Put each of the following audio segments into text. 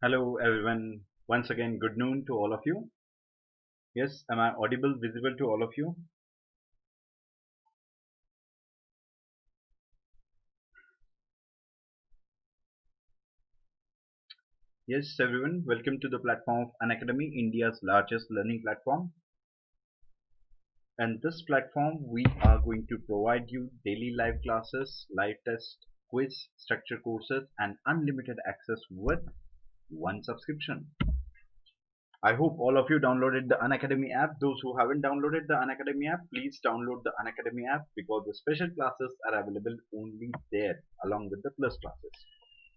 Hello everyone. Once again, good noon to all of you. Yes, am I audible, visible to all of you? Yes, everyone. Welcome to the platform of Unacademy, India's largest learning platform. And this platform, we are going to provide you daily live classes, live test, quiz, structured courses, and unlimited access with one subscription. I hope all of you downloaded the Unacademy app. Those who haven't downloaded the Unacademy app, please download the Unacademy app because the special classes are available only there along with the plus classes.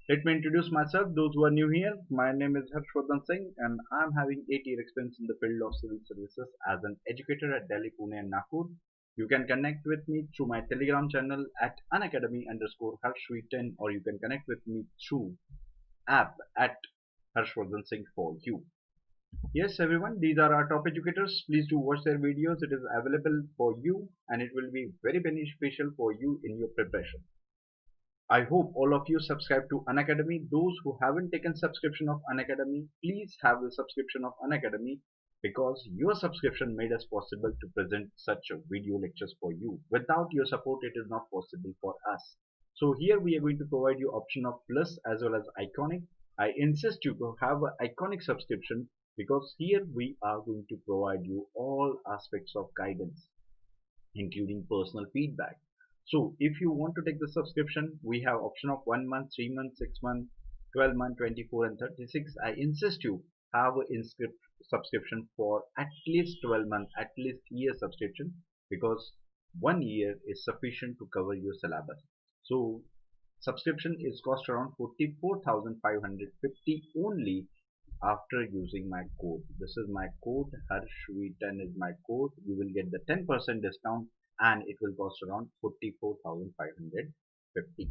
Let me introduce myself. Those who are new here, my name is Harshvardhan Singh and I am having 8-year experience in the field of civil services as an educator at Delhi, Pune and Nagpur. You can connect with me through my Telegram channel at unacademy_Harshvardhan or you can connect with me through app at Harshvardhan Singh for you. Yes, everyone, these are our top educators. Please do watch their videos. It is available for you and it will be very beneficial for you in your preparation. I hope all of you subscribe to Unacademy. Those who haven't taken subscription of Unacademy, please have the subscription of Unacademy because your subscription made us possible to present such a video lectures for you. Without your support, it is not possible for us. So here we are going to provide you option of plus as well as iconic. I insist you to have an iconic subscription because here we are going to provide you all aspects of guidance including personal feedback. So if you want to take the subscription, we have option of 1 month, 3 months, 6 months, 12 months, 24 and 36. I insist you have a subscription for at least 12 months, at least year subscription because 1 year is sufficient to cover your syllabus. So subscription is cost around 44,550 only after using my code. This is my code, Harshvardhan is my code. You will get the 10% discount and it will cost around 44,550.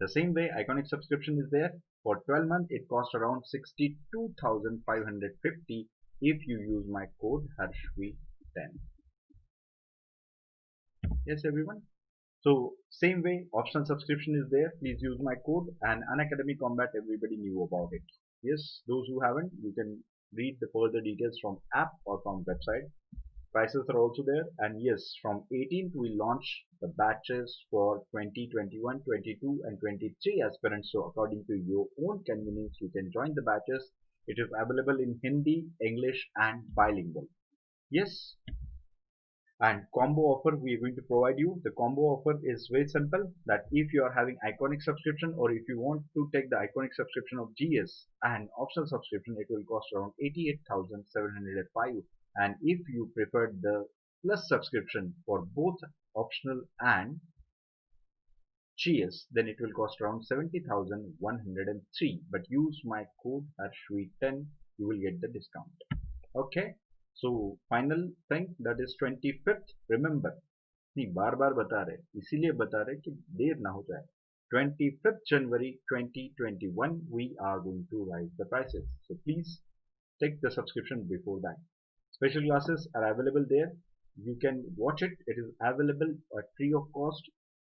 The same way iconic subscription is there. For 12 months it costs around 62,550 if you use my code Harshvardhan. Yes everyone. So same way optional subscription is there. Please use my code and Unacademy Combat everybody knew about it. Yes, those who haven't, you can read the further details from app or from website. Prices are also there and yes, from 18th we launch the batches for 2021, 22 and 23 aspirants. So according to your own convenience, you can join the batches. It is available in Hindi, English and bilingual. Yes, and combo offer we are going to provide you. The combo offer is very simple that if you are having iconic subscription or if you want to take the iconic subscription of GS and optional subscription, it will cost around 88,705, and if you prefer the plus subscription for both optional and GS, then it will cost around 70,103, but use my code Harshvardhan, you will get the discount. Okay, so final thing, that is 25th. remember नहीं बार बार बता रहे इसीलिए बता रहे कि देर ना हो जाए. 25th January 2021 we are going to rise the prices, so please take the subscription before that. Special classes are available there. You can watch it. It is available at free of cost.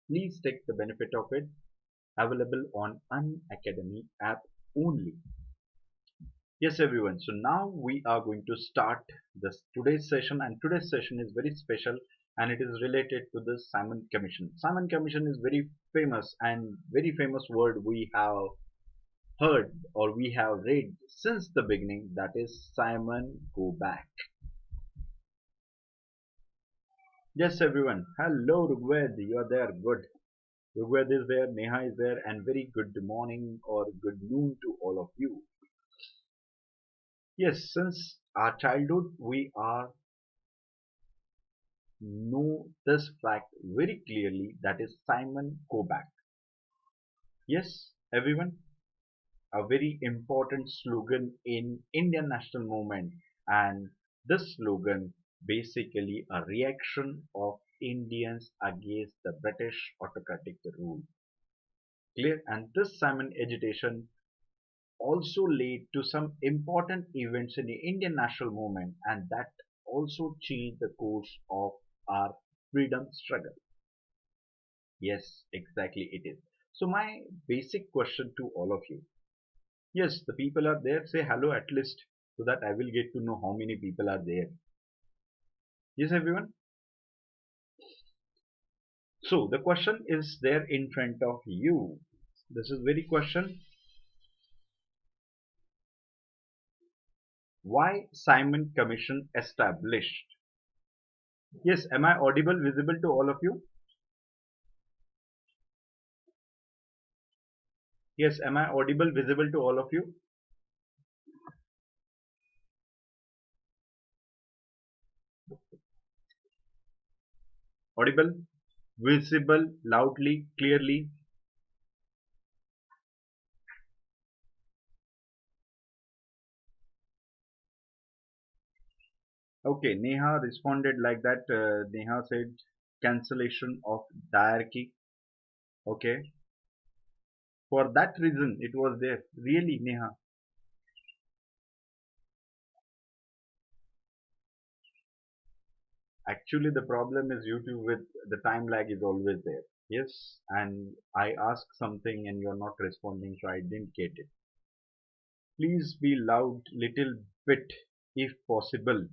Please take the benefit of it. Available on Unacademy app only. Yes everyone, so now we are going to start this today's session, and today's session is very special and it is related to the Simon Commission. Simon Commission is very famous and very famous word we have heard or we have read since the beginning, that is Simon go back. Yes everyone, hello Rugved, you are there, good. Rugved is there, Neha is there, and very good morning or good noon to all of you. Yes, since our childhood we are know this fact very clearly, that is Simon go back. Yes, everyone, a very important slogan in Indian national movement, and this slogan basically a reaction of Indians against the British autocratic rule. Clear? And this Simon agitation also led to some important events in the Indian national movement, and that also changed the course of our freedom struggle. Yes, exactly it is. So my basic question to all of you, Yes, the people are there. Say hello at least so that I will get to know how many people are there. Yes, everyone. So the question is there in front of you. This is very question. Why Simon Commission established? Yes, am I audible, visible to all of you? Yes, am I audible, visible to all of you? Audible, visible, loudly, clearly. Okay, Neha responded like that. Neha said cancellation of diarchy. Okay, for that reason it was there. Really, Neha. Actually, the problem is YouTube with the time lag is always there. Yes, and I ask something and you're not responding, so I didn't get it. Please be loud little bit if possible.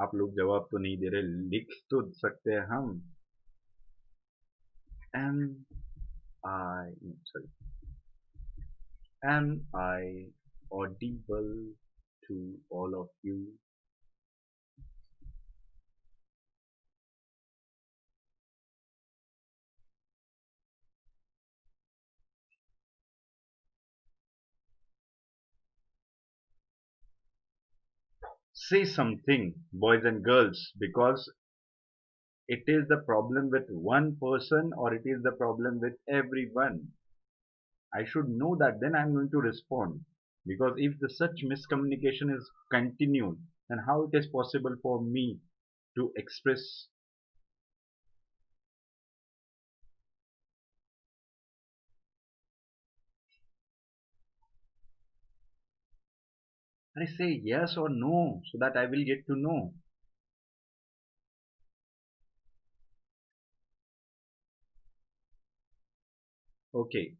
आप लोग जवाब तो नहीं दे रहे, लिख तो सकते हैं हम. Am I sorry? Am I audible to all of you? Say something, boys and girls, because it is the problem with one person or it is the problem with everyone. I should know that, then I'm going to respond. Because if the such miscommunication is continued, then how it is possible for me to express? I say yes or no so that I will get to know. Okay,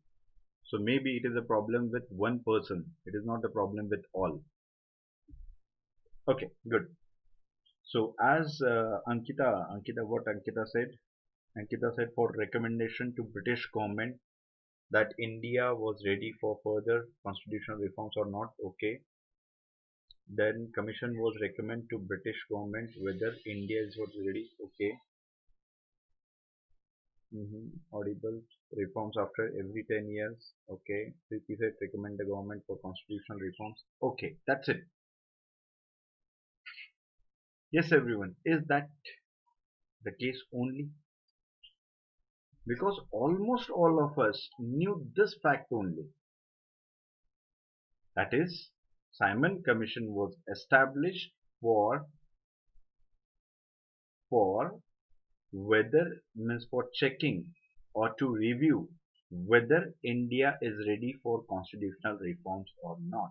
so maybe it is a problem with one person. It is not a problem with all. Okay, good. So as what Ankita said? Ankita said for recommendation to British government that India was ready for further constitutional reforms or not. Okay. Then commission was recommend to British government whether India is was ready. Okay. Audible reforms after every 10 years. Okay. Preeti said recommend the government for constitutional reforms. Okay. That's it. Yes, everyone. Is that the case only? Because almost all of us knew this fact only. That is, Simon Commission was established for whether means for checking or to review whether India is ready for constitutional reforms or not.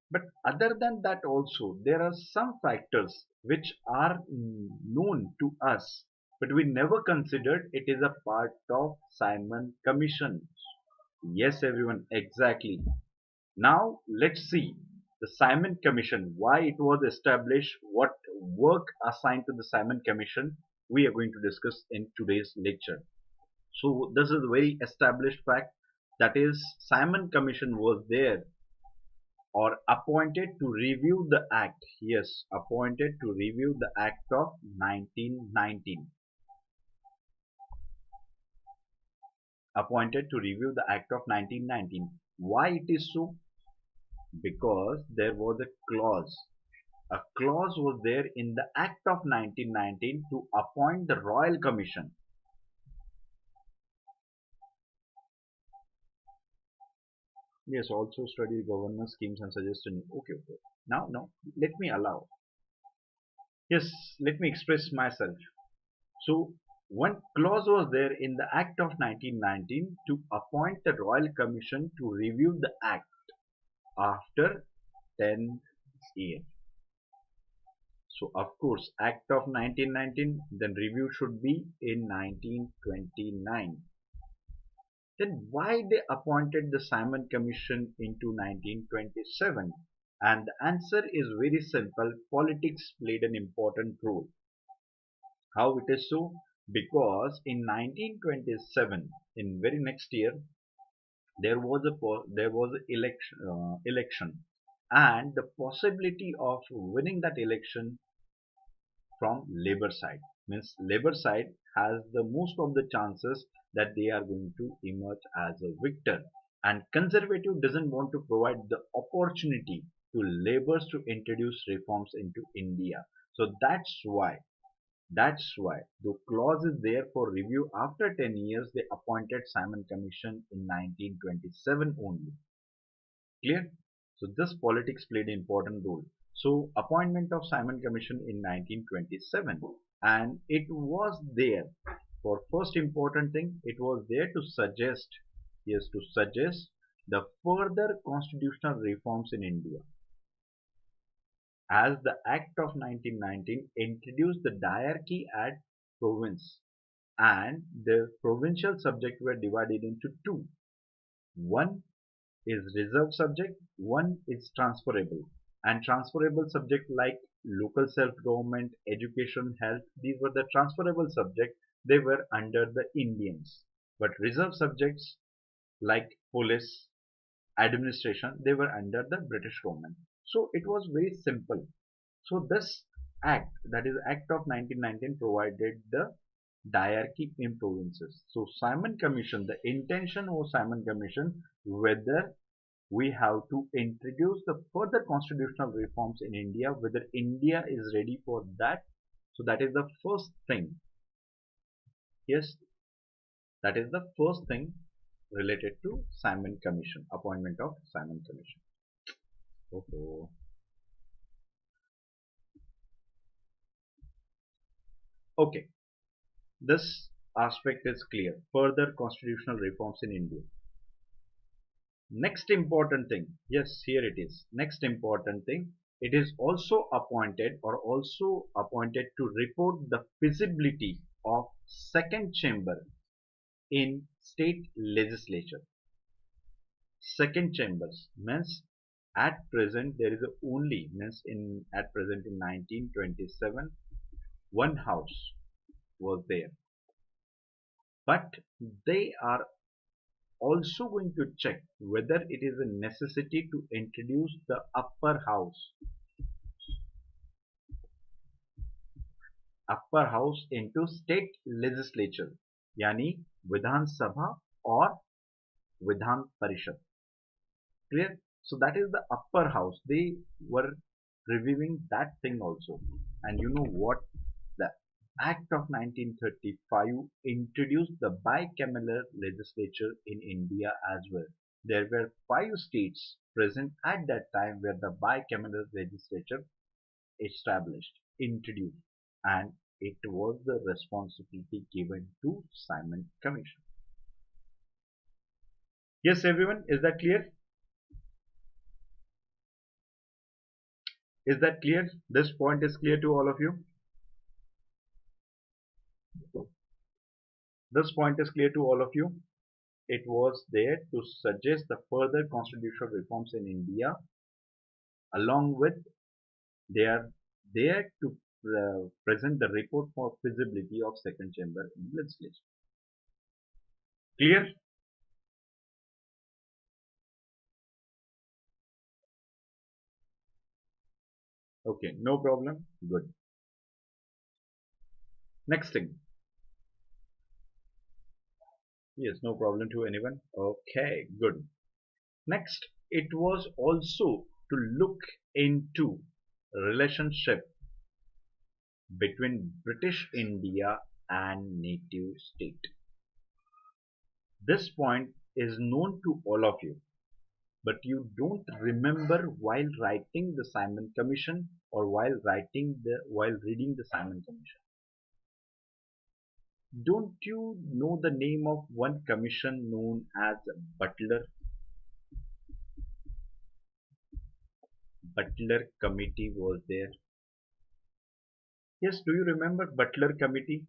But other than that also there are some factors which are known to us but we never considered it is a part of Simon Commission. Yes, everyone, exactly. Now let's see the Simon Commission, why it was established, what work assigned to the Simon Commission we are going to discuss in today's lecture. So this is a very established fact, that is Simon Commission was there or appointed to review the act. Yes, appointed to review the act of 1919. Appointed to review the act of 1919. Why it is so? Because there was a clause was there in the act of 1919 to appoint the royal commission. Yes, also study governance schemes and suggestion. Okay. Now let me allow. Yes, let me express myself. So one clause was there in the act of 1919 to appoint the royal commission to review the act after 10 years. So of course, Act of 1919, then review should be in 1929. Then why they appointed the Simon Commission into 1927? And the answer is very simple. Politics played an important role. How it is so? Because in 1927, in very next year, there was a election, and the possibility of winning that election from labor side, means labor side has the most of the chances that they are going to emerge as a victor, and conservative doesn't want to provide the opportunity to laborers to introduce reforms into India. So that's why the clause is there for review after 10 years. They appointed Simon Commission in 1927 only. Clear? So this politics played an important role. So appointment of Simon Commission in 1927, and it was there for first important thing. It was there to suggest, yes, to suggest the further constitutional reforms in India, as the Act of 1919 introduced the diarchy at province, and the provincial subjects were divided into two. One is reserved subject, one is transferable. And transferable subject like local self-government, education, health, these were the transferable subjects. They were under the Indians. But reserved subjects like police, administration, they were under the British government. So it was very simple. So this act, that is Act of 1919, provided the diarchy in provinces. So Simon Commission, the intention of Simon Commission, whether we have to introduce the further constitutional reforms in India, whether India is ready for that. So that is the first thing. Yes, that is the first thing related to Simon Commission, appointment of Simon Commission. Oh. Okay, this aspect is clear. Further constitutional reforms in India. Next important thing, yes, here it is. Next important thing, it is also appointed to report the feasibility of second chamber in state legislature. Second chambers means at present there is only, means in at present in 1927 one house was there, but they are also going to check whether it is a necessity to introduce the upper house into state legislature, yani Vidhan Sabha or Vidhan Parishad. Clear? So that is the upper house. They were reviewing that thing also. And you know what? The Act of 1935 introduced the bicameral legislature in India as well. There were 5 states present at that time where the bicameral legislature established, introduced, and it was the responsibility given to Simon Commission. Yes, everyone, is that clear? Is that clear? This point is clear to all of you? This point is clear to all of you? It was there to suggest the further constitutional reforms in India, along with they are there to present the report for feasibility of second chamber in legislation. Clear? Okay, no problem. Good. Next thing. Yes, no problem to anyone. Okay, good. Next, it was also to look into relationship between British India and native state. This point is known to all of you, but you don't remember while writing the Simon Commission or while reading the Simon Commission. Don't you know the name of one commission known as Butler Committee was there? Yes, do you remember Butler Committee?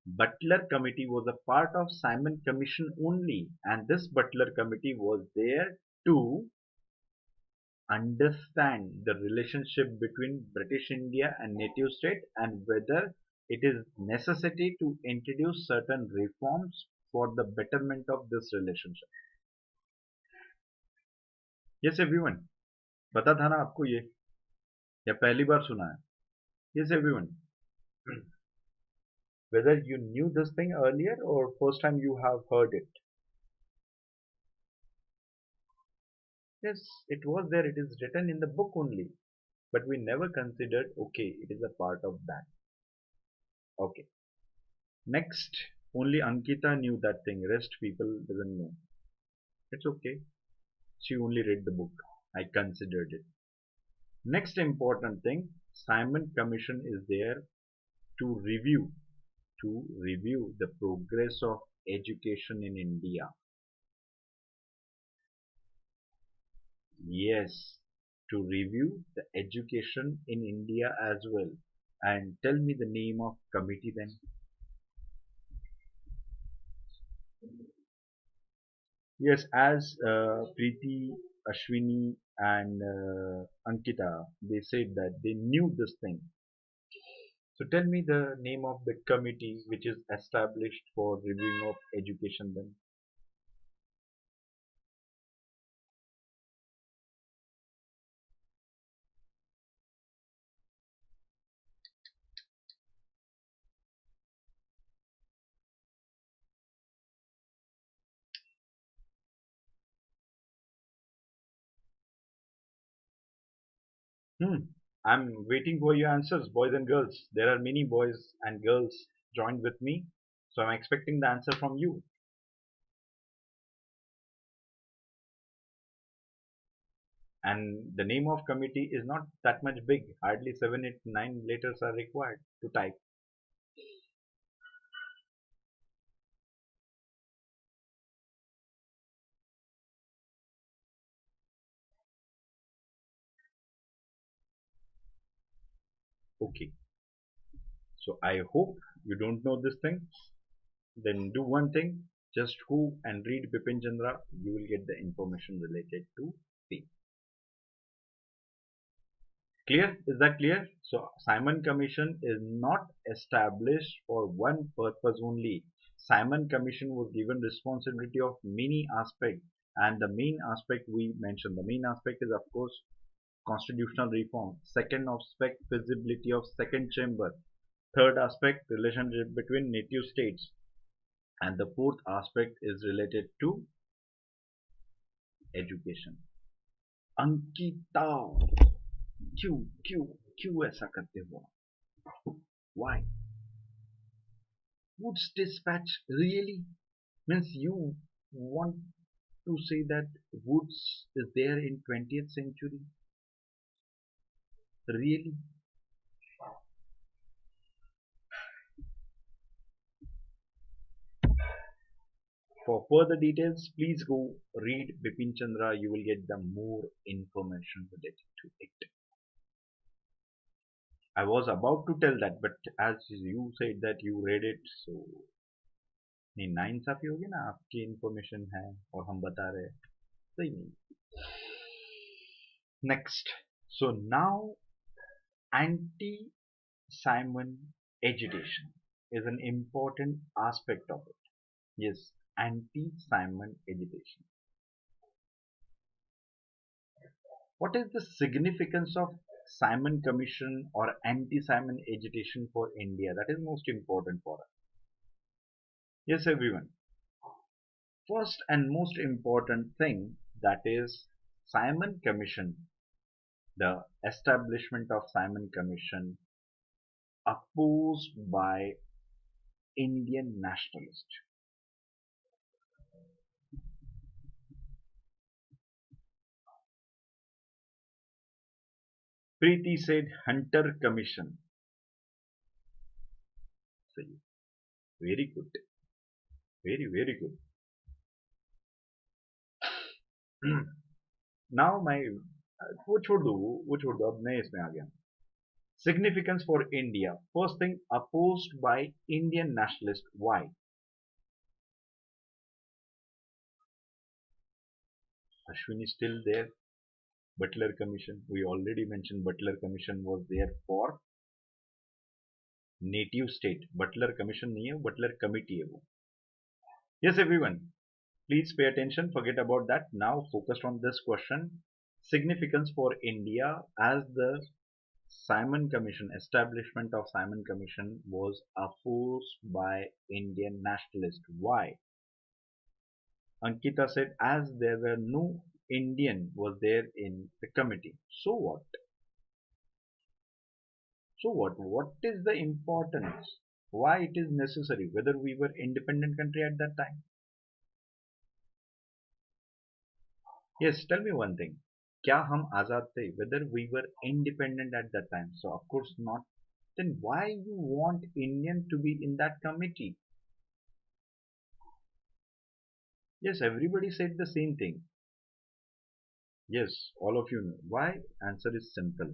Butler Committee was a part of Simon Commission only, and this Butler Committee was there to understand the relationship between British India and native state and whether it is necessity to introduce certain reforms for the betterment of this relationship. Yes, everyone. पता था ना आपको ये या पहली बार सुना है? Yes, everyone. Whether you knew this thing earlier or first time you have heard it. Yes, it was there. It is written in the book only, but we never considered. Okay, it is a part of that. Okay. Next, only Ankita knew that thing. Rest people doesn't know. It's okay. She only read the book. I considered it. Next important thing, Simon Commission is there to review the progress of education in India. Yes, to review the education in India as well. And tell me the name of committee then. Yes, as Preeti, Ashwini, and Ankita, they said that they knew this thing. So tell me the name of the committee which is established for reviewing of education then. Hmm. I'm waiting for your answers, boys and girls. There are many boys and girls joined with me, so I'm expecting the answer from you. And the name of committee is not that much big. Hardly 7, 8, 9 letters are required to type. Okay. So I hope you don't know this thing. Then do one thing. Just go and read Bipin Chandra. You will get the information related to theme. Clear? Is that clear? So Simon Commission is not established for one purpose only. Simon Commission was given responsibility of many aspects, and the main aspect we mentioned, the main aspect is of course constitutional reform. Second aspect, feasibility of second chamber. Third aspect, relationship between native states. And the fourth aspect is related to education. Ankita क्यों क्यों क्यों ऐसा करते हो? Why? Woods dispatch really means you want to say that Woods is there in 20th century? Really? For further details, please go read Bipin Chandra. You will get the more information related to it. I was about to tell that, but as you said that you read it, so नहीं नाइंसाफी होगी ना आपकी information है और हम बता रहे हैं सही नहीं. Next, so now anti-Simon agitation is an important aspect of it. Yes, anti-Simon agitation. What is the significance of Simon Commission or anti-Simon agitation for India? That is most important for us. Yes, everyone. First and most important thing, that is Simon Commission, the establishment of Simon Commission opposed by Indian nationalists. Preeti said Hunter Commission. So, very good. Very, very good. Now my वो छोड़ दो अब मैं इसमें आ गया. Significance for India. First thing, opposed by Indian nationalists. Why? Ashwin is still there. Butler Commission. We already mentioned Butler Commission was there for native state. Butler Commission नहीं है, Butler Committee है वो. Yes, everyone. Please pay attention. Forget about that. Now focused on this question. Significance for India as the Simon Commission, establishment of Simon Commission was opposed by Indian nationalists. Why? Ankita said as there were no Indian was there in the committee. So what? So what? What is the importance? Why it is necessary? Whether we were independent country at that time? Yes, tell me one thing. क्या हम आजाद थे? Whether we were independent at that time? So of course not. Then why you want Indian to be in that committee? Yes, everybody said the same thing. Yes, all of you know. Why? Answer is simple.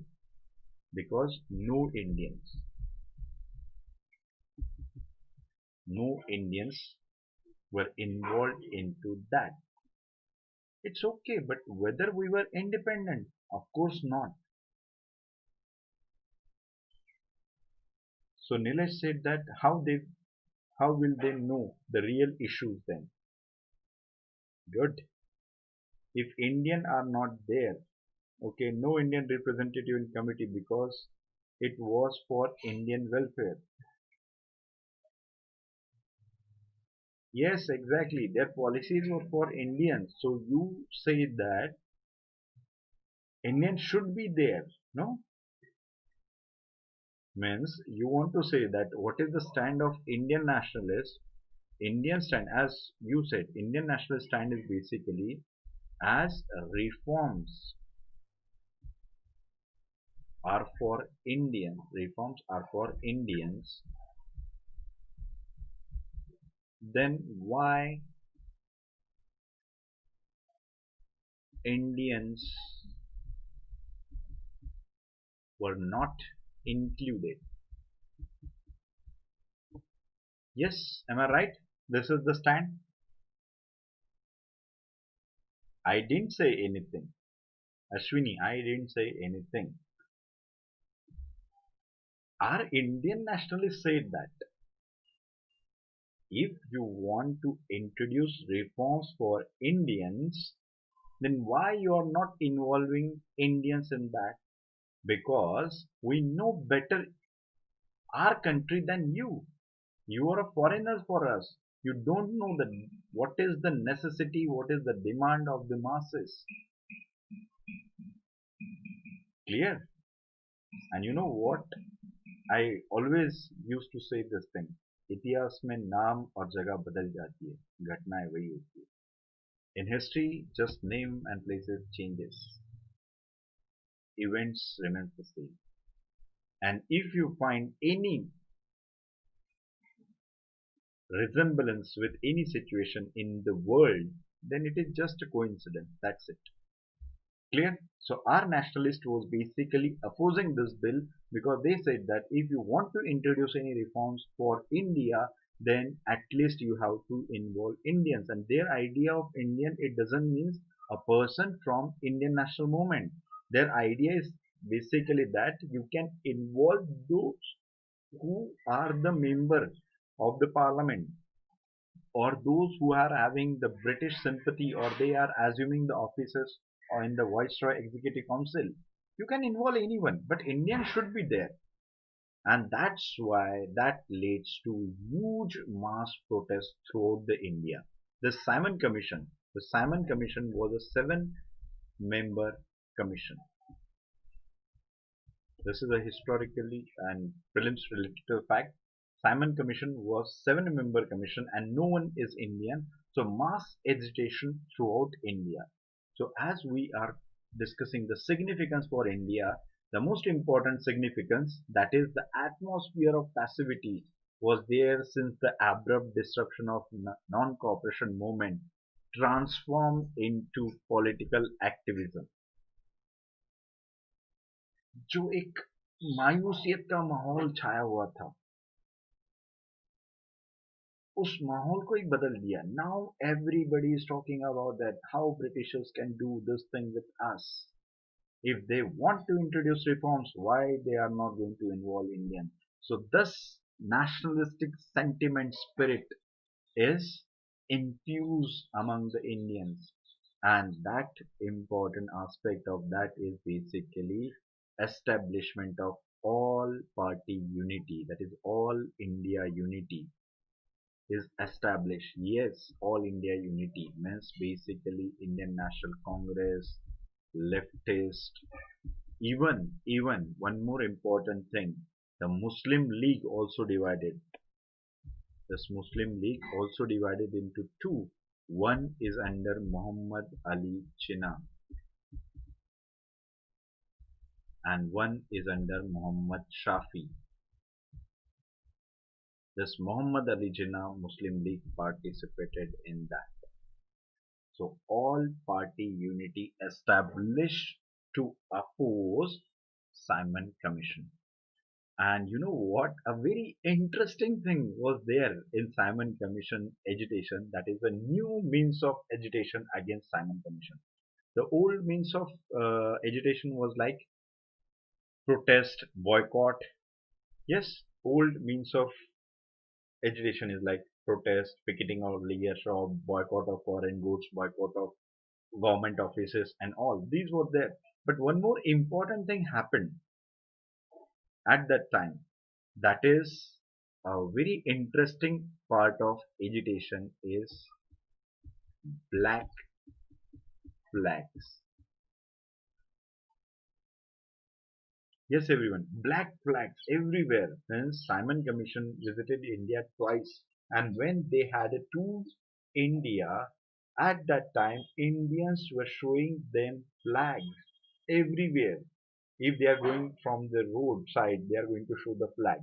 Because no Indians. No Indians were involved into that. It's okay, but whether we were independent? Of course not. So Nilesh said that how will they know the real issues then? Good. If Indian are not there, okay, no Indian representative in committee because it was for Indian welfare. Yes, exactly. Their policies were for Indians. So you say that Indians should be there, no? Means you want to say that what is the stand of Indian nationalists? Indian stand, as you said, Indian nationalist stand is basically as reforms are for Indians, reforms are for Indians, then why Indians were not included? Yes, am I right? This is the stand. I didn't say anything. Ashwini, I didn't say anything. Our Indian nationalists said that if you want to introduce reforms for Indians, then why you are not involving Indians in that? Because we know better our country than you. You are a foreigner for us. You don't know what is the necessity, what is the demand of the masses. Clear? And you know what? I always used to say this thing. इतिहास में नाम और जगह बदल जाती है, घटनाएं वही होती है. In history, just name and places changes. Events remain the same. And if you find any resemblance with any situation in the world, then it is just a coincidence. That's it. Clear? So our nationalist was basically opposing this bill because they said that if you want to introduce any reforms for India, then at least you have to involve Indians. And their idea of Indian, it doesn't mean a person from Indian national movement. Their idea is basically that you can involve those who are the members of the parliament or those who are having the British sympathy or they are assuming the offices or in the Viceroy Executive Council. You can involve anyone, but Indian should be there. And that's why that leads to huge mass protests throughout the India. The Simon Commission was a 7-member commission. This is a historically and prelims related fact. Simon Commission was 7-member commission and no one is Indian. So mass agitation throughout India. So as we are discussing the significance for India, the most important significance, that is the atmosphere of passivity, was there since the abrupt disruption of non-cooperation movement transformed into political activism. जो एक मायूसियत का माहौल छाया हुआ था, उस माहौल को ही बदल दिया. Now everybody is talking about that how Britishers can do this thing with us. If they want to introduce reforms, why they are not going to involve Indian? So this nationalistic sentiment spirit is infused among the Indians, and that important aspect of that is basically establishment of all party unity, that is all India unity is established. Yes, all India unity means basically Indian National Congress, leftist, even one more important thing, the Muslim League also divided. This Muslim League also divided into two. One is under Muhammad Ali Jinnah and one is under Muhammad Shafi. This Muhammad Ali Jinnah Muslim League participated in that. So all party unity established to oppose Simon Commission. And you know what? A very interesting thing was there in Simon Commission agitation. That is a new means of agitation against Simon Commission. The old means of agitation was like protest, boycott. Yes, old means of agitation is like protest, picketing of leisure shop, boycott of foreign goods, boycott of government offices, and all. These were there. But one more important thing happened at that time. That is a very interesting part of agitation is black flags. Yes, everyone, black flags everywhere. Hence, Simon Commission visited India twice, and when they had a tour India, at that time Indians were showing them flags everywhere. If they are going from the roadside, they are going to show the flag.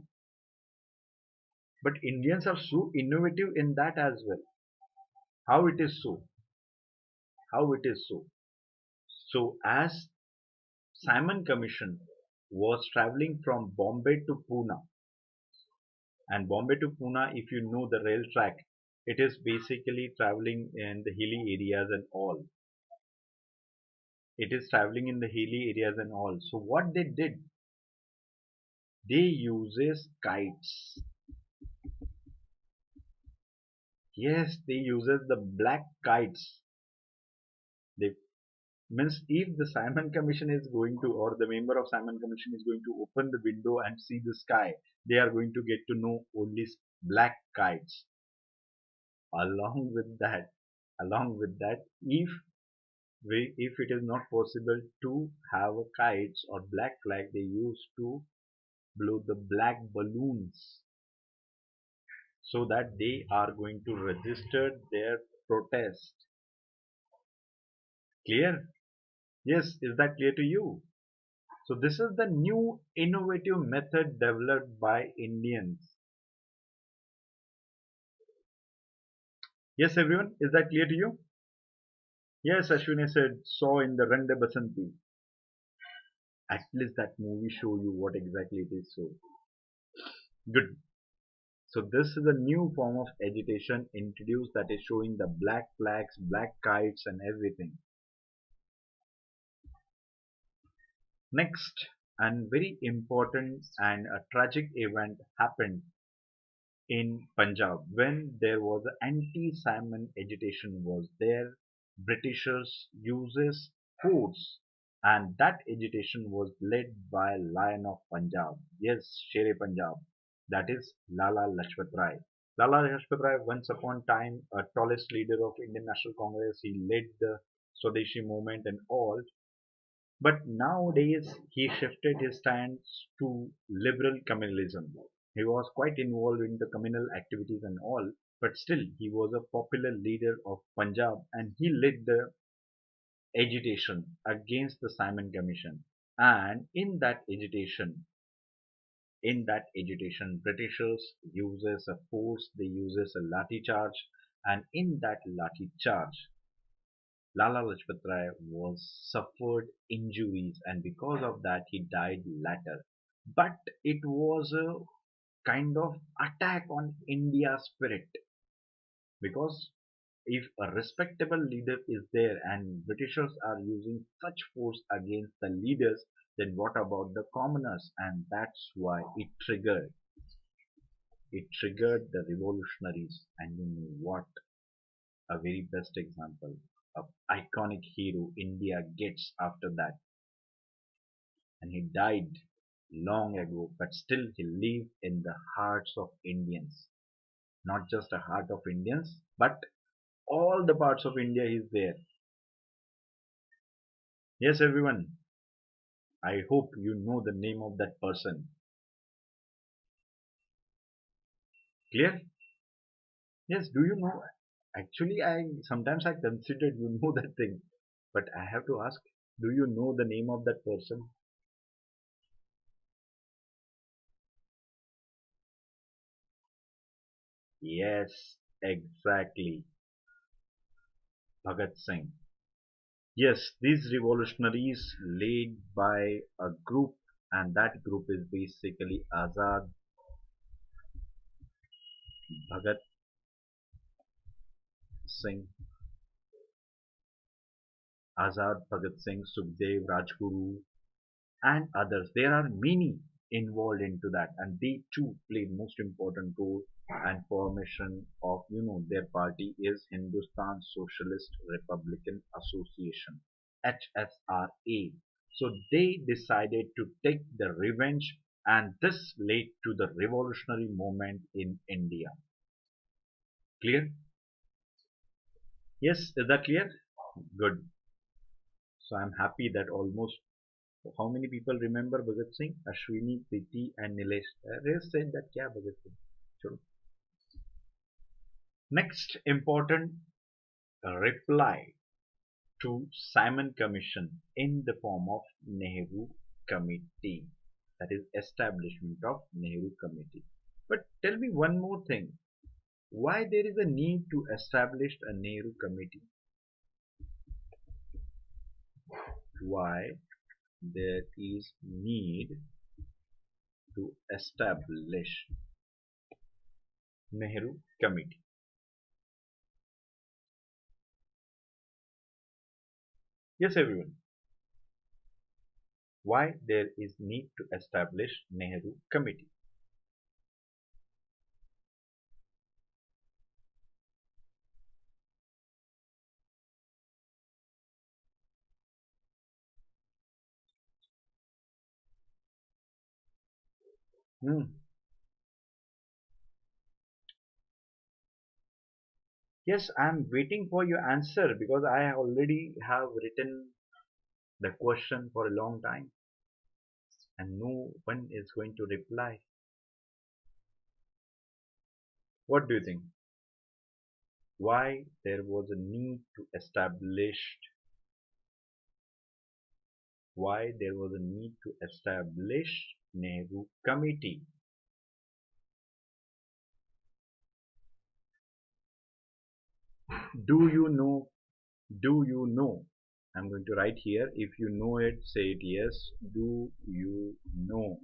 But Indians are so innovative in that as well. How it is so? How it is so? So as Simon Commission was traveling from Bombay to Pune, and Bombay to Pune, if you know the rail track, it is basically traveling in the hilly areas and all. It is traveling in the hilly areas and all. So what they did, they uses kites. Yes, they uses the black kites. They means if the Simon Commission is going to, or the member of Simon Commission is going to open the window and see the sky, they are going to get to know only black kites. Along with that, if if it is not possible to have a kites or black flag, they used to blow the black balloons so that they are going to register their protest. Clear? Yes, is that clear to you? So this is the new innovative method developed by Indians. Yes, everyone, is that clear to you? Yes, Ashwini said, saw in the Rande Basanti. At least that movie show you what exactly it is. So good. So this is a new form of agitation introduced that is showing the black flags, black kites and everything. Next, and very important and a tragic event happened in Punjab when there was an anti-Simon agitation was there. Britishers uses force, and that agitation was led by Lion of Punjab. Yes, Shere Punjab. That is Lala Lajpat Rai. Lala Lajpat Rai, once upon a time, a tallest leader of Indian National Congress, he led the Swadeshi movement and all. But nowadays he shifted his stance to liberal communalism. He was quite involved in the communal activities and all, but still he was a popular leader of Punjab and he led the agitation against the Simon Commission. And in that agitation, Britishers uses a force, they uses a lathi charge, and in that lathi charge, Lala Lajpat Rai was suffered injuries and because of that he died later. but it was a kind of attack on India's spirit, because if a respectable leader is there and Britishers are using such force against the leaders, then what about the commoners? And that's why it triggered the revolutionaries. And you know what? A very best example of iconic hero India gets after that, and he died long ago, but still he lived in the hearts of Indians. Not just the heart of Indians, but all the parts of India is there. Yes, everyone. I hope you know the name of that person. Clear? Yes. Do you know? Actually, I sometimes I considered you know that thing, but I have to ask. Do you know the name of that person? Yes, exactly. Bhagat Singh. Yes, these revolutionaries led by a group, and that group is basically Bhagat Singh, Azad Bhagat Singh, Sukhdev, Rajguru, and others. There are many involved into that, and they too played most important role. And formation of their party is Hindustan Socialist Republican Association, HSRA. So they decided to take the revenge, and this led to the revolutionary movement in India. Clear? Yes, is that clear? Good. So I'm happy that almost how many people remember Bhagat Singh? Ashwini, Preeti, and Nilesh. Rest said that kya Bhagat Singh. Chalo. Next important reply to Simon Commission in the form of Nehru Committee. That is establishment of Nehru Committee. But tell me one more thing. Why there is a need to establish a Nehru Committee? Why there is need to establish Nehru Committee? Yes, everyone. Why there is need to establish Nehru Committee? Hmm. Yes, I'm waiting for your answer because I already have written the question for a long time and no one is going to reply. What do you think? Why there was a need to establish Nehru Committee? Do you know? Do you know? I'm going to write here. If you know it, say it yes. Do you know?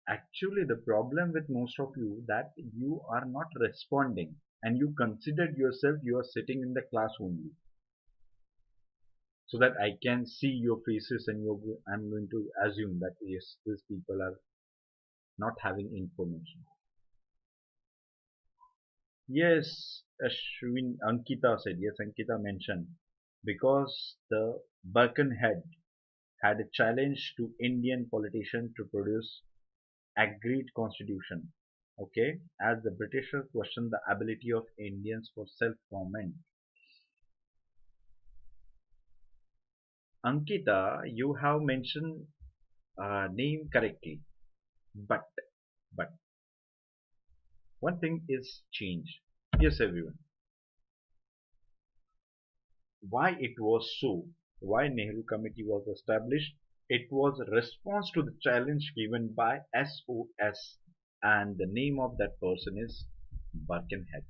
Actually, the problem with most of you that you are not responding and you considered yourself you are sitting in the class only, so that I can see your faces and I'm going to assume that yes, these people are not having information. Yes, Ashwin Ankita said yes. Ankita mentioned because the Birkenhead had a challenge to Indian politicians to produce agreed constitution. Okay, as the Britishers questioned the ability of Indians for self-government. Ankita, you have mentioned name correctly, but but one thing is changed. Yes, everyone. Why it was so? Why Nehru Committee was established? It was a response to the challenge given by SOS, and the name of that person is Birkenhead.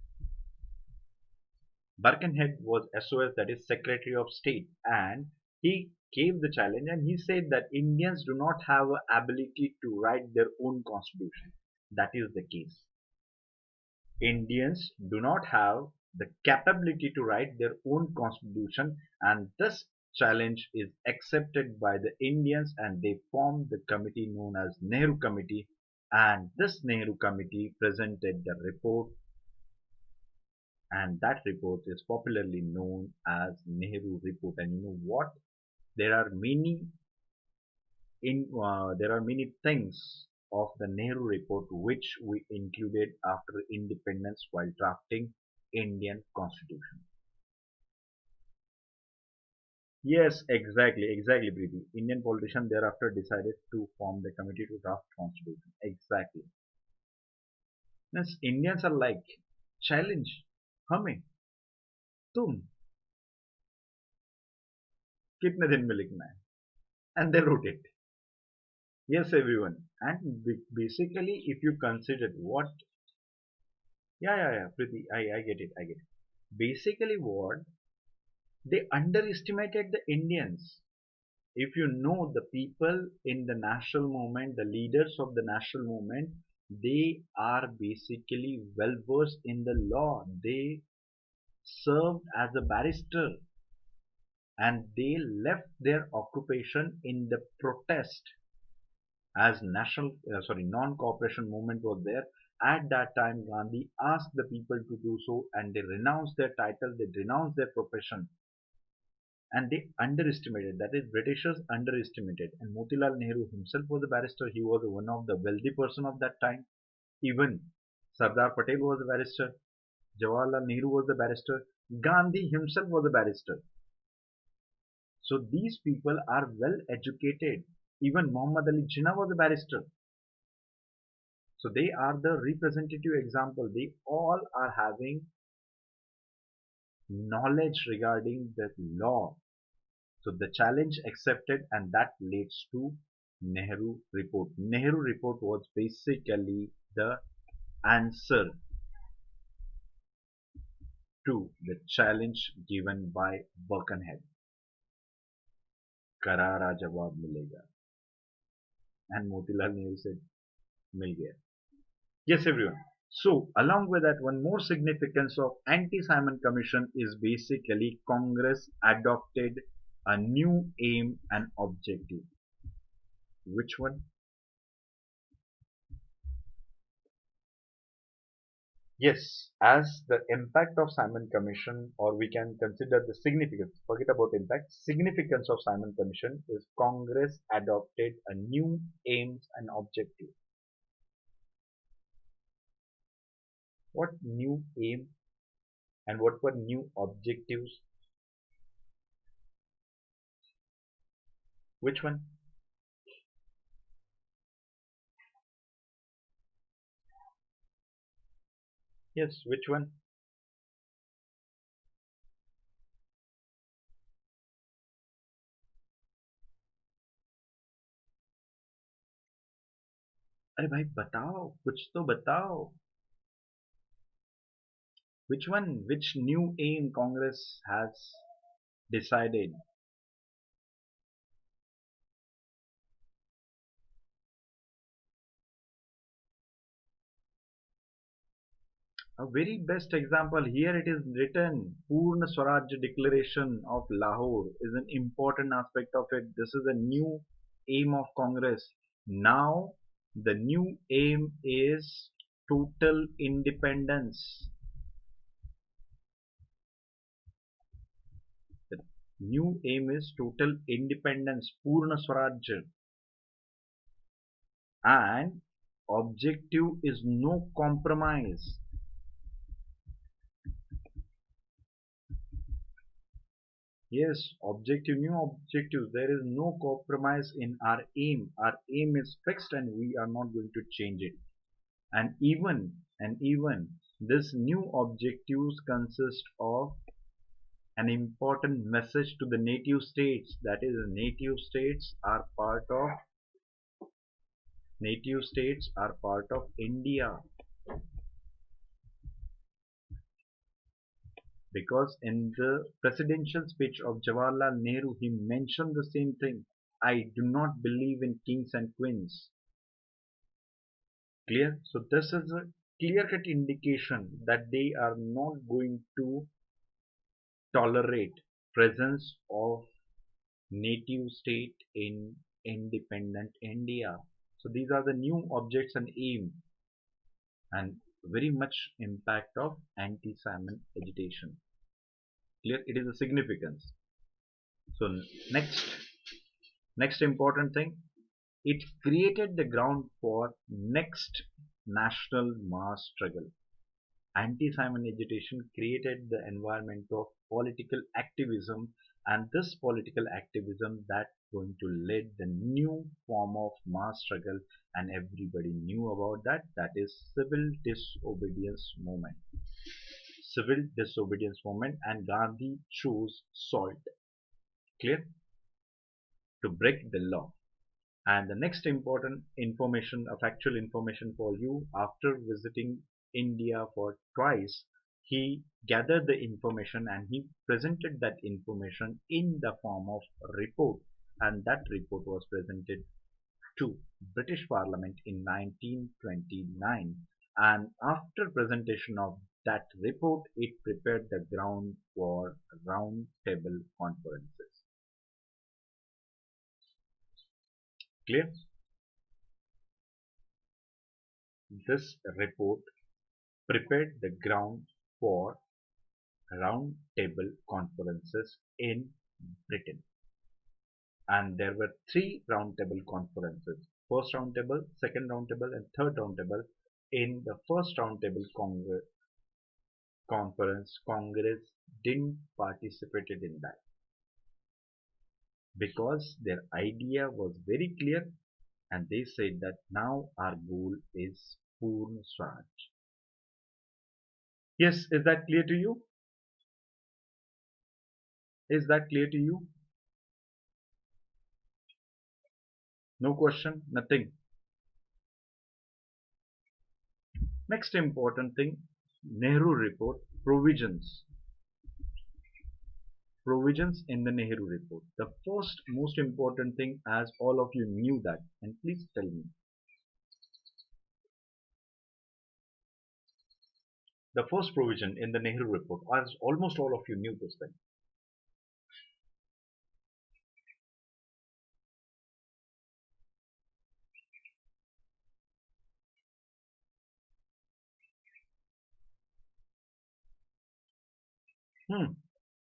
Birkenhead was SOS, that is Secretary of State, and he gave the challenge and he said that Indians do not have a ability to write their own constitution. That is the case. Indians do not have the capability to write their own constitution, and this challenge is accepted by the Indians and they formed the committee known as Nehru Committee, and this Nehru Committee presented the report, and that report is popularly known as Nehru Report. And you know what? There are many things of the Nehru Report which we included after independence while drafting Indian Constitution. Yes, exactly, Preeti. Indian politicians thereafter decided to form the committee to draft constitution. Exactly. Yes, Indians are like, challenge, हमें, तुम, कितने दिन में लिखना है? And they wrote it. Yes, everyone. And basically, if you consider what, yeah, Preeti, I get it, I get it. Basically, what they underestimated the Indians. If you know the people in the national movement, the leaders of the national movement, they are basically well versed in the law. They served as a barrister and they left their occupation in the protest as non-cooperation movement was there. At that time, Gandhi asked the people to do so and they renounced their title, they renounced their profession, and they underestimated, that is Britishers underestimated. And Motilal Nehru himself was a barrister, he was one of the wealthy person of that time. Even Sardar Patel was a barrister, Jawaharlal Nehru was a barrister, Gandhi himself was a barrister. So these people are well educated. Even Muhammad Ali Jinnah was a barrister. So they are the representative example. They all are having knowledge regarding the law. So the challenge accepted and that leads to Nehru Report. Nehru Report was basically the answer to the challenge given by Birkenhead. करारा जवाब मिलेगा. And Motilal Nehru said, मिल गया. Yes, everyone. So, along with that, one more significance of Anti-Simon Commission is basically Congress adopted a new aim and objective. Which one? Yes, as the impact of Simon Commission, or we can consider the significance, forget about impact, significance of Simon Commission is Congress adopted a new aims and objective. What new aim and what were new objectives? Which one? Yes, which one? अरे भाई बताओ, कुछ तो बताओ. Which one? Which new aim Congress has decided? A very best example here it is written Purna Swaraj Declaration of Lahore is an important aspect of it. This is a new aim of Congress. Now the new aim is total independence. The new aim is total independence, Purna Swaraj, and objective is no compromise. Yes, objective, new objectives. There is no compromise in our aim. Our aim is fixed and we are not going to change it. And even this new objectives consist of an important message to the native states. That is, native states are part of India. Because in the presidential speech of Jawaharlal Nehru, he mentioned the same thing. I do not believe in kings and queens. Clear? So this is a clear-cut indication that they are not going to tolerate presence of native state in independent India. So these are the new objects and aim and very much impact of anti-Simon agitation. Clear? It is a significance. So next important thing, it created the ground for next national mass struggle. Anti-Simon agitation created the environment of political activism, and this political activism that going to lead the new form of mass struggle, and everybody knew about that. That is civil disobedience movement. Civil disobedience movement, and Gandhi chose salt. Clear? To break the law. And the next important information, a factual information for you, after visiting India for twice, he gathered the information and he presented that information in the form of a report, and that report was presented to British Parliament in 1929. And after presentation of that report, it prepared the ground for round table conferences. Clear? This report prepared the ground for round table conferences in Britain. And there were three round table conferences. First round table, second round table, and third round table. In the first round table conference, Congress didn't participate in that because their idea was very clear, and they said that now our goal is Purna Swaraj. Yes, is that clear to you? Is that clear to you? No question, nothing. Next important thing, Nehru report, provisions. Provisions in the Nehru report. The first most important thing, as all of you knew that, and please tell me. The first provision in the Nehru report, as almost all of you knew this thing.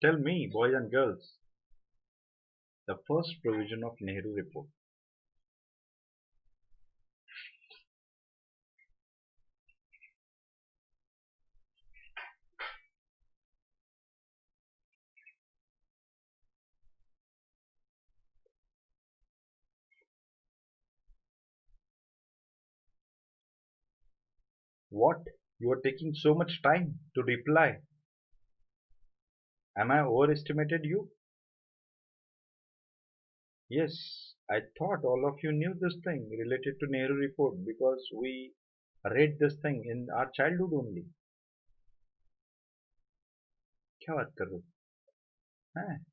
Tell me, boys and girls, the first provision of Nehru report. What? You are taking so much time to reply. Am I overestimated you? Yes, I thought all of you knew this thing related to Nehru report because we read this thing in our childhood only. क्या बात कर रहे हो? हैं?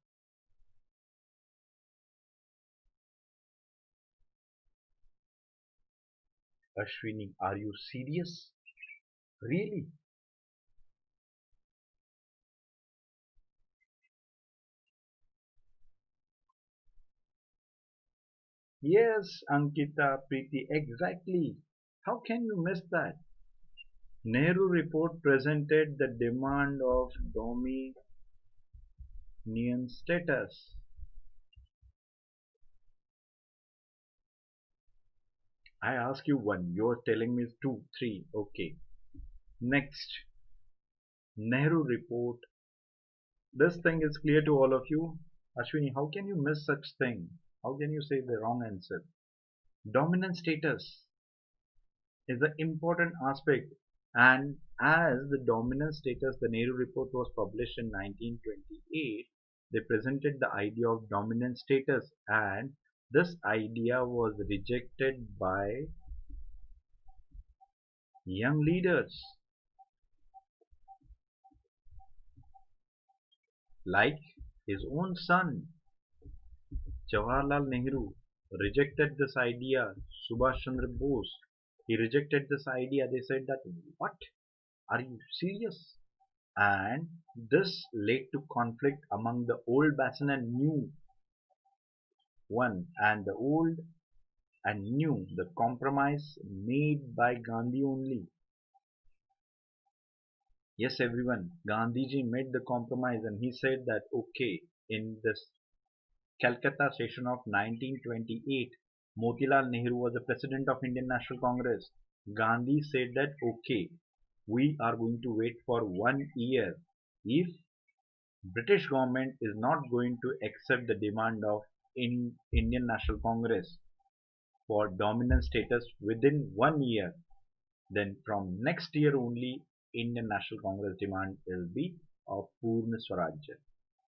Ashwini, are you serious? Really? Yes, Ankita, Preeti, exactly. How can you miss that? Nehru report presented the demand of Dominion status. I ask you one, you're telling me two, three. Okay. Next, Nehru report. This thing is clear to all of you. Ashwini, how can you miss such thing? How can you say the wrong answer? Dominant status is an important aspect, and as the dominant status, the Nehru report was published in 1928. They presented the idea of dominant status, and this idea was rejected by young leaders. Like his own son, Jawaharlal Nehru, rejected this idea. Subhash Chandra Bose, he rejected this idea. They said that, what? Are you serious? And this led to conflict among the old basin and new one. And the old and new, the compromise made by Gandhi only. Yes, everyone, Gandhiji made the compromise and he said that, okay, in this Calcutta session of 1928, Motilal Nehru was the president of Indian National Congress. Gandhi said that, okay, we are going to wait for 1 year. If British government is not going to accept the demand of Indian National Congress for dominant status within 1 year, then from next year only Indian National Congress demand will be of Purna Swarajya.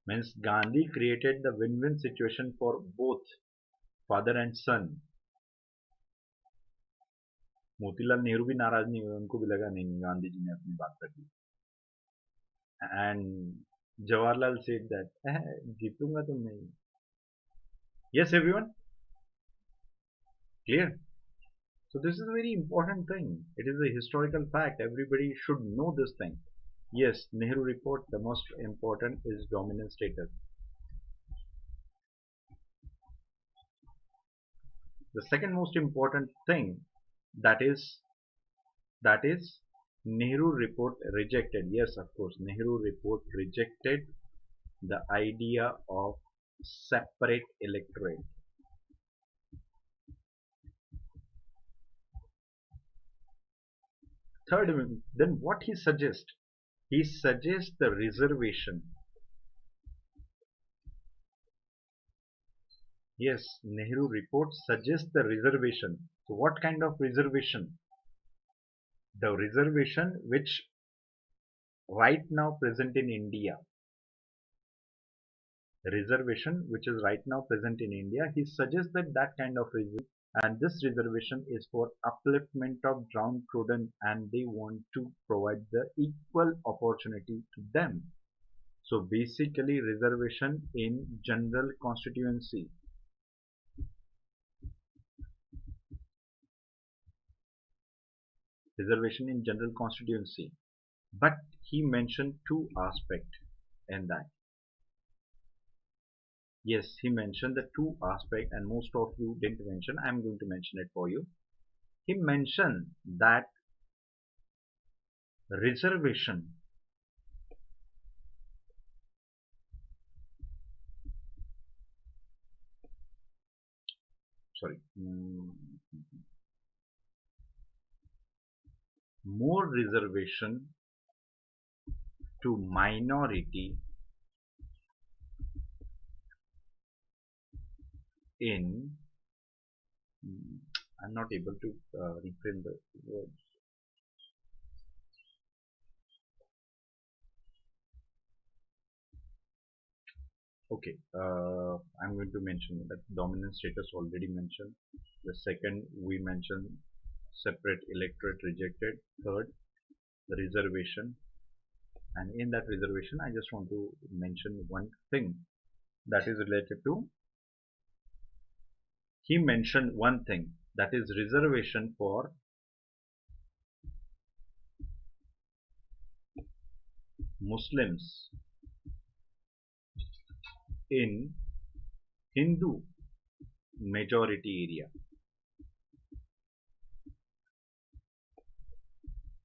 Means Gandhi created the win-win situation for both father and son. Motilal Nehru भी नाराज नहीं हुए, उनको भी लगा नहीं गांधी जी ने अपनी बात रखी. And Jawaharlal said that जीतूंगा तो नहीं. Yes, everyone, clear? So this is a very important thing. It is a historical fact. Everybody should know this thing. Yes, Nehru report, the most important is dominant status. The second most important thing, that is Nehru report rejected. Yes, of course, Nehru report rejected the idea of separate electorate. Third, then what he suggests? He suggests the reservation. Yes, Nehru report suggests the reservation. So what kind of reservation? The reservation which right now present in India. Reservation which is right now present in India. He suggests that kind of reservation, and this reservation is for upliftment of downtrodden, and they want to provide the equal opportunity to them. So basically reservation in general constituency. Reservation in general constituency. But he mentioned two aspects in that. Yes, he mentioned the two aspects, and most of you didn't mention. I'm going to mention it for you. He mentioned that reservation more reservation to minority in I'm not able to reframe the words. Okay, I'm going to mention that dominant status already mentioned. The second, we mentioned separate electorate rejected. Third, the reservation. And in that reservation, I just want to mention one thing that is related to. He mentioned one thing, that is reservation for Muslims in Hindu majority area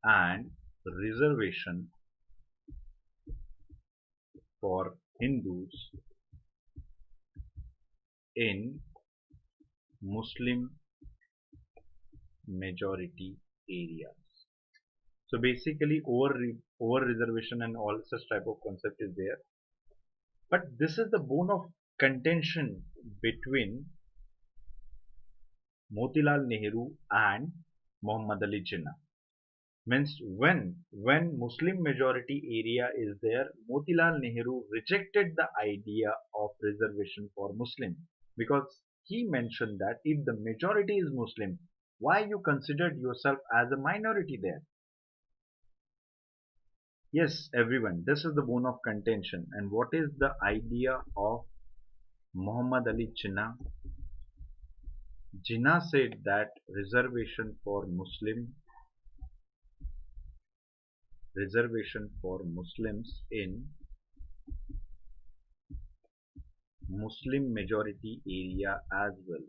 and reservation for Hindus in Muslim majority areas. So basically over reservation and all such type of concept is there. But this is the bone of contention between Motilal Nehru and Muhammad Ali Jinnah. Means when Muslim majority area is there, Motilal Nehru rejected the idea of reservation for Muslim, because he mentioned that if the majority is Muslim, why you considered yourself as a minority there? Yes, everyone, this is the bone of contention. And what is the idea of Muhammad Ali Jinnah? Jinnah said that reservation for Muslims in Muslim majority area as well.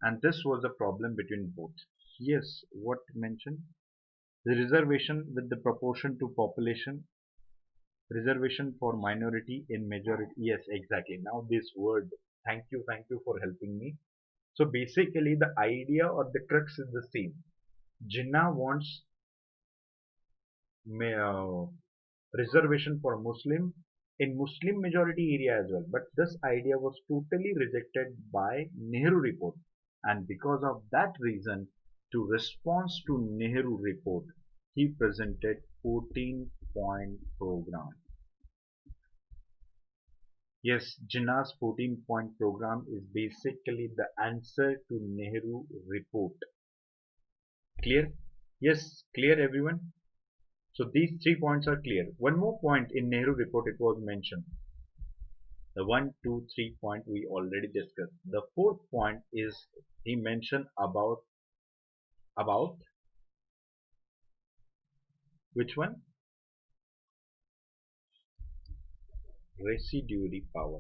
And this was a problem between both. Yes, what mentioned? The reservation with the proportion to population, reservation for minority in majority. Yes, exactly. Now this word, thank you for helping me. So basically the idea or the crux is the same. Jinnah wants uh, reservation for Muslim in Muslim majority area as well. But this idea was totally rejected by Nehru report. And because of that reason, to response to Nehru report, he presented 14-point program. Yes, Jinnah's 14-point program is basically the answer to Nehru report. Clear? Yes, clear everyone? So these 3 points are clear. One more point in Nehru report it was mentioned. The 1, 2, 3 point we already discussed. The fourth point is he mentioned about which one? Residual power.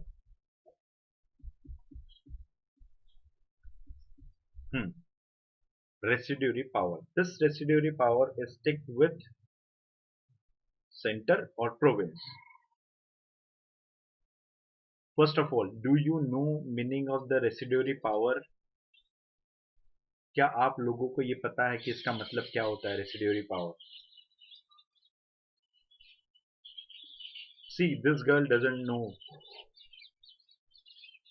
Hmm. Residual power. This residual power is stick with center or province. First of all, do you know meaning of the residual power? क्या आप लोगों को ये पता है कि इसका मतलब क्या होता है residuary power? See, this girl doesn't know.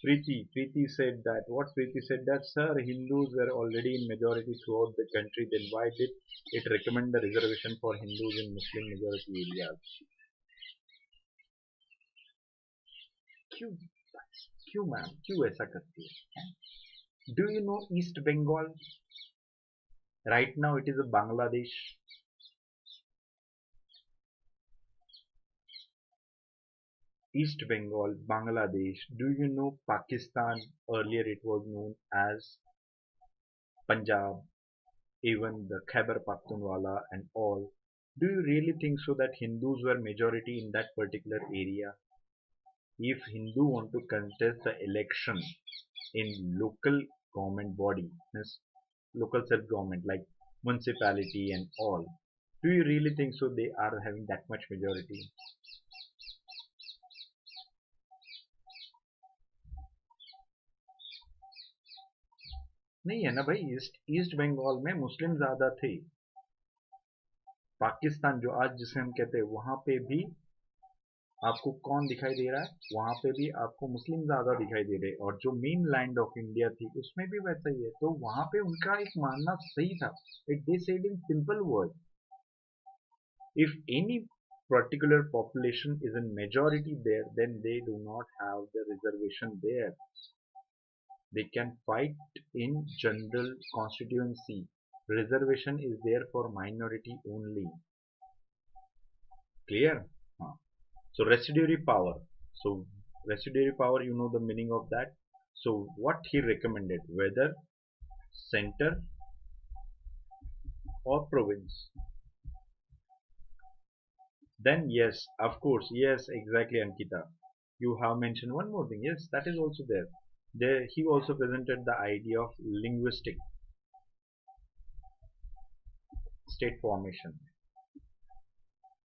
Preeti said that. What Preeti said that, sir, Hindus were already in majority throughout the country. Then why did it recommend the reservation for Hindus in Muslim majority areas? क्यों क्यों ma'am क्यों ऐसा करती है? Do you know East Bengal? Right now it is a Bangladesh. East Bengal, Bangladesh. Do you know Pakistan? Earlier it was known as Punjab, even the Khyber Pakhtunwala and all. Do you really think so that Hindus were majority in that particular area? If Hindu want to contest the election in local government body, means local self-government like municipality and all, do you really think so they are having that much majority? नहीं है ना भाई. East Bengal में मुस्लिम ज्यादा थे. पाकिस्तान जो आज जिसे हम कहते हैं वहां पे भी आपको कौन दिखाई दे रहा है? वहां पे भी आपको मुस्लिम ज्यादा दिखाई दे रहे हैं. और जो मेन लैंड ऑफ इंडिया थी उसमें भी वैसा ही है. तो वहां पे उनका एक मानना सही था. It they said in simple word, if any particular population is in majority there, then they do not have the reservation there. They can fight in general constituency. Reservation is there for minority only. Clear? Huh. So residuary power. So residuary power, you know the meaning of that. So what he recommended, whether center or province. Then yes, of course, yes, exactly, Ankita. You have mentioned one more thing. Yes, that is also there. There he also presented the idea of linguistic state formation.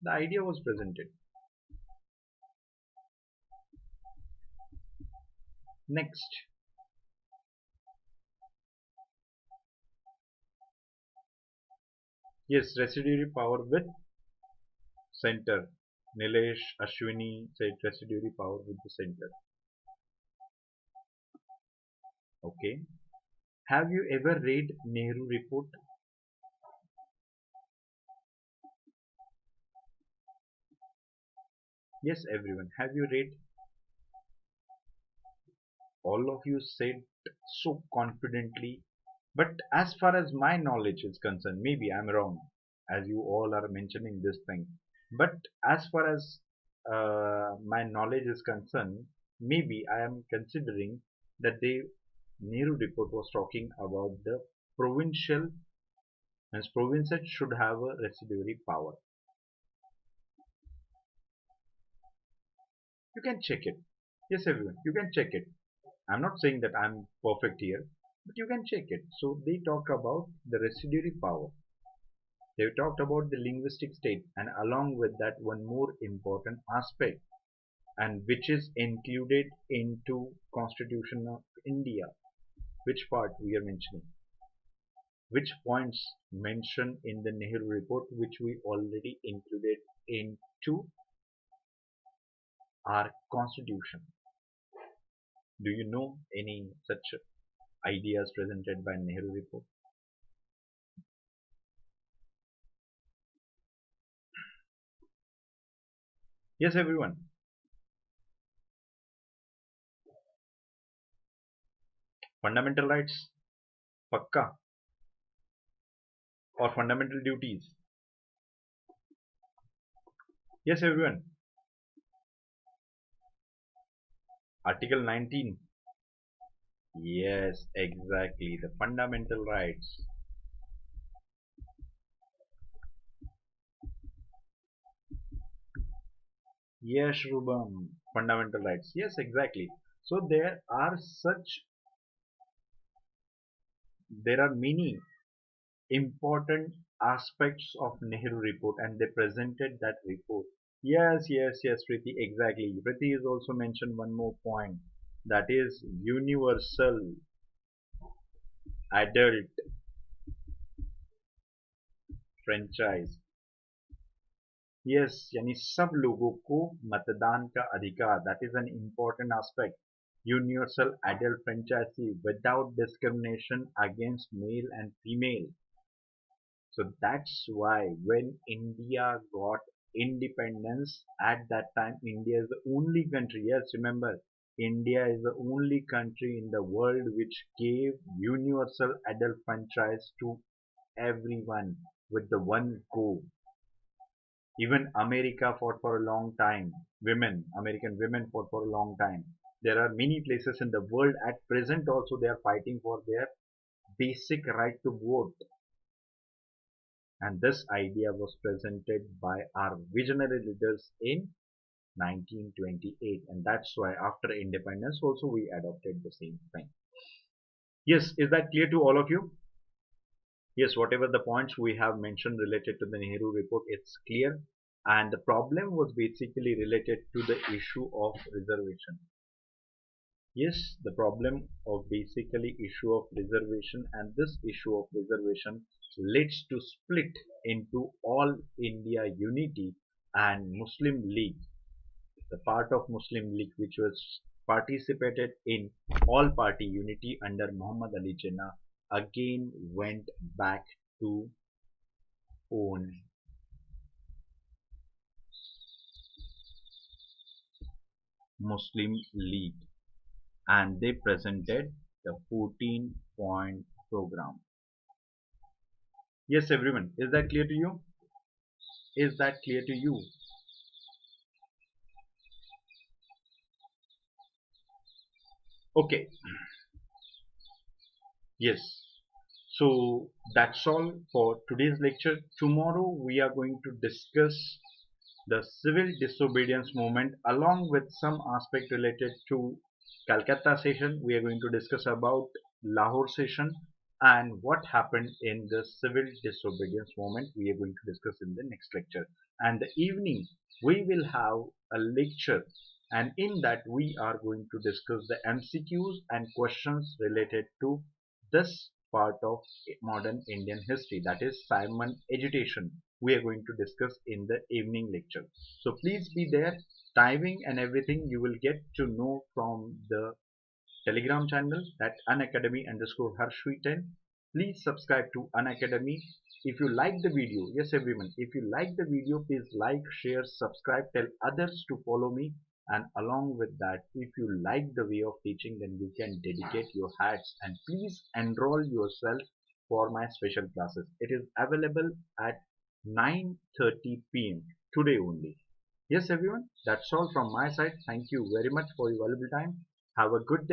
The idea was presented. Next, yes, residuary power with center. Nilesh Ashwini said residuary power with the center. Okay. Have you ever read Nehru report? Yes, everyone. Have you read? All of you said so confidently But as far as my knowledge is concerned, maybe I'm wrong, as you all are mentioning this thing. But as far as my knowledge is concerned, maybe I am considering that the Nehru report was talking about the provincial, and provinces should have a residuary power. You can check it. Yes, everyone, you can check it. I'm not saying that I'm perfect here, but you can check it. So they talk about the residuary power. They talked about the linguistic state, and along with that, one more important aspect, and which is included into Constitution of India. Which part we are mentioning? Which points mentioned in the Nehru report, which we already included into our Constitution? Do you know any such ideas presented by Nehru report? Yes, everyone. Fundamental rights, pakka, or fundamental duties? Yes, everyone. Article 19. Yes, exactly. The fundamental rights. Yes, Rubam. Fundamental rights. Yes, exactly. So there are many important aspects of Nehru report, and they presented that report. Yes, yes, yes, Priti, exactly. Priti is also mentioned one more point, that is universal adult franchise. Yes, यानी सब लोगों को मतदान का अधिकार, that is an important aspect. Universal adult franchise without discrimination against male and female. So that's why when India got independence, at that time India is the only country, yes, remember, India is the only country in the world which gave universal adult franchise to everyone with the one go. Even America fought for a long time. American women fought for a long time. There are many places in the world at present also they are fighting for their basic right to vote. And this idea was presented by our visionary leaders in 1928. And that's why after independence also we adopted the same thing. Yes, is that clear to all of you? Yes, whatever the points we have mentioned related to the Nehru report, it's clear. And the problem was basically related to the issue of reservation. Yes, the problem of basically issue of reservation, and this issue of reservation leads to split into All India Unity and Muslim League. The part of Muslim League which was participated in All Party Unity under Muhammad Ali Jinnah again went back to own Muslim League, and they presented the 14-point program. Yes, everyone, is that clear to you? Is that clear to you? Okay, yes. So that's all for today's lecture. Tomorrow we are going to discuss the civil disobedience movement along with some aspect related to Calcutta session. We are going to discuss about Lahore session and what happened in the civil disobedience movement. We are going to discuss in the next lecture. And the evening we will have a lecture, and in that we are going to discuss the MCQs and questions related to this part of modern Indian history, that is Simon agitation. We are going to discuss in the evening lecture. So please be there. Timing and everything you will get to know from the Telegram channel at unacademy_Harshvardhan. Please subscribe to Unacademy. If you like the video, yes everyone, if you like the video, please like, share, subscribe, tell others to follow me. And along with that, if you like the way of teaching, then you can dedicate your hats and please enroll yourself for my special classes. It is available at 9:30 p.m. today only. Yes, everyone, that's all from my side. Thank you very much for your valuable time. Have a good day.